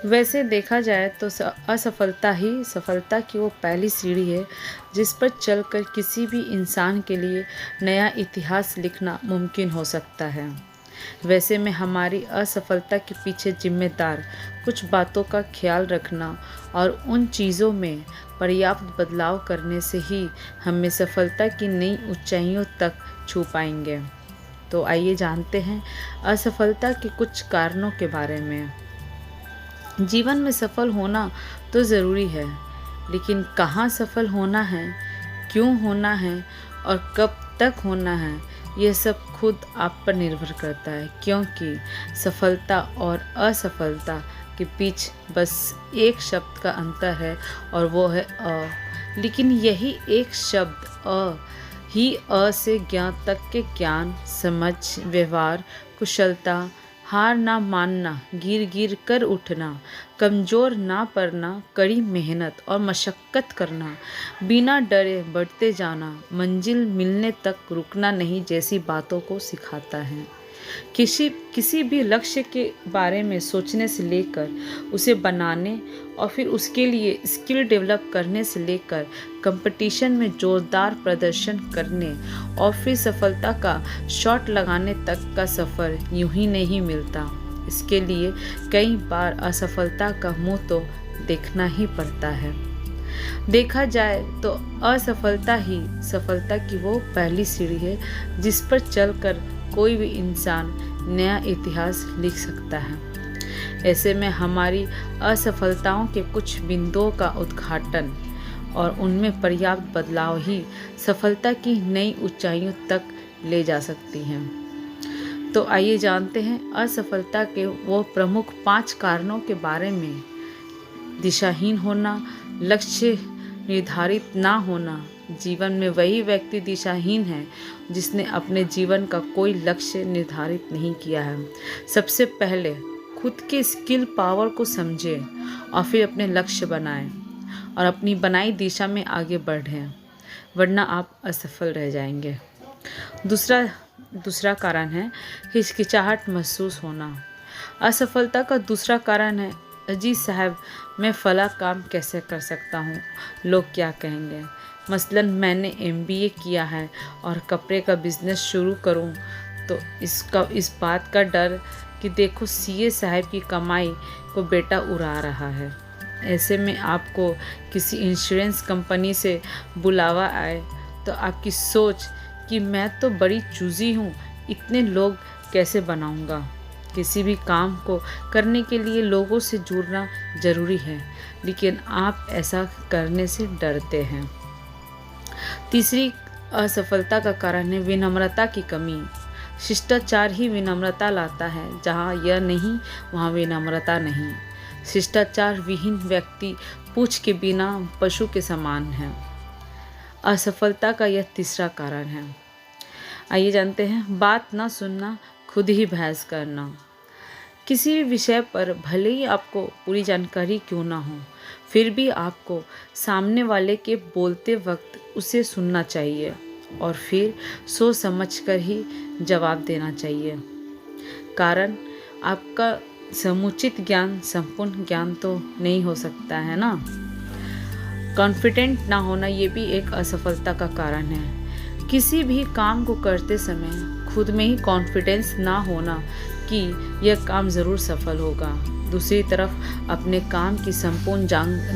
वैसे देखा जाए तो असफलता ही सफलता की वो पहली सीढ़ी है जिस पर चलकर किसी भी इंसान के लिए नया इतिहास लिखना मुमकिन हो सकता है। वैसे में हमारी असफलता के पीछे जिम्मेदार कुछ बातों का ख्याल रखना और उन चीज़ों में पर्याप्त बदलाव करने से ही हमें सफलता की नई ऊंचाइयों तक छू पाएंगे। तो आइए जानते हैं असफलता के कुछ कारणों के बारे में। जीवन में सफल होना तो ज़रूरी है, लेकिन कहाँ सफल होना है, क्यों होना है और कब तक होना है, यह सब खुद आप पर निर्भर करता है। क्योंकि सफलता और असफलता के बीच बस एक शब्द का अंतर है और वो है अ। लेकिन यही एक शब्द अ ही अ से ज्ञान तक के ज्ञान, समझ, व्यवहार, कुशलता, हार ना मानना, गिर गिर कर उठना, कमज़ोर ना पड़ना, कड़ी मेहनत और मशक्क़त करना, बिना डरे बढ़ते जाना, मंजिल मिलने तक रुकना नहीं जैसी बातों को सिखाता है। किसी भी लक्ष्य के बारे में सोचने से लेकर उसे बनाने और फिर उसके लिए स्किल डेवलप करने से लेकर कंपटीशन में जोरदार प्रदर्शन करने और फिर सफलता का शॉट लगाने तक का सफ़र यूं ही नहीं मिलता। इसके लिए कई बार असफलता का मुंह तो देखना ही पड़ता है। देखा जाए तो असफलता ही सफलता की वो पहली सीढ़ी है जिस पर चलकर कोई भी इंसान नया इतिहास लिख सकता है। ऐसे में हमारी असफलताओं के कुछ बिंदुओं का उद्घाटन और उनमें पर्याप्त बदलाव ही सफलता की नई ऊंचाइयों तक ले जा सकती हैं। तो आइए जानते हैं असफलता के वो प्रमुख 5 कारणों के बारे में। दिशाहीन होना, लक्ष्य निर्धारित ना होना। जीवन में वही व्यक्ति दिशाहीन है जिसने अपने जीवन का कोई लक्ष्य निर्धारित नहीं किया है। सबसे पहले खुद के स्किल पावर को समझें और फिर अपने लक्ष्य बनाएं और अपनी बनाई दिशा में आगे बढ़ें, वरना आप असफल रह जाएंगे। दूसरा कारण है हिचकिचाहट महसूस होना। असफलता का दूसरा कारण है अजी साहब, मैं फला काम कैसे कर सकता हूँ, लोग क्या कहेंगे। मसलन मैंने MBA किया है और कपड़े का बिज़नेस शुरू करूँ तो इस बात का डर कि देखो CA साहब की कमाई को बेटा उड़ा रहा है। ऐसे में आपको किसी इंश्योरेंस कंपनी से बुलावा आए तो आपकी सोच कि मैं तो बड़ी चूज़ी हूँ, इतने लोग कैसे बनाऊँगा। किसी भी काम को करने के लिए लोगों से जुड़ना ज़रूरी है, लेकिन आप ऐसा करने से डरते हैं। तीसरी असफलता का कारण है विनम्रता की कमी। शिष्टाचार ही विनम्रता लाता है, जहाँ यह नहीं वहाँ विनम्रता नहीं। शिष्टाचार विहीन व्यक्ति पूछ के बिना पशु के समान है। असफलता का यह तीसरा कारण है। आइए जानते हैं बात ना सुनना, खुद ही बहस करना। किसी भी विषय पर भले ही आपको पूरी जानकारी क्यों ना हो, फिर भी आपको सामने वाले के बोलते वक्त उसे सुनना चाहिए और फिर सोच समझकर ही जवाब देना चाहिए। कारण आपका समुचित ज्ञान संपूर्ण ज्ञान तो नहीं हो सकता है ना। कॉन्फिडेंट ना होना ये भी एक असफलता का कारण है। किसी भी काम को करते समय खुद में ही कॉन्फिडेंस ना होना कि यह काम ज़रूर सफल होगा। दूसरी तरफ अपने काम की संपूर्ण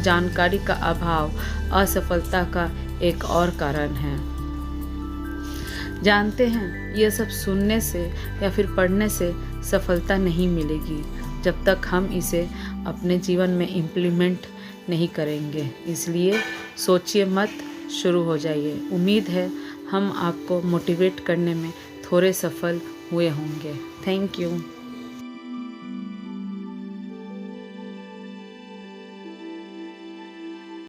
जानकारी का अभाव असफलता का एक और कारण है। जानते हैं यह सब सुनने से या फिर पढ़ने से सफलता नहीं मिलेगी जब तक हम इसे अपने जीवन में इम्प्लीमेंट नहीं करेंगे। इसलिए सोचिए मत, शुरू हो जाइए। उम्मीद है हम आपको मोटिवेट करने में थोड़े सफल हुए होंगे। Thank you.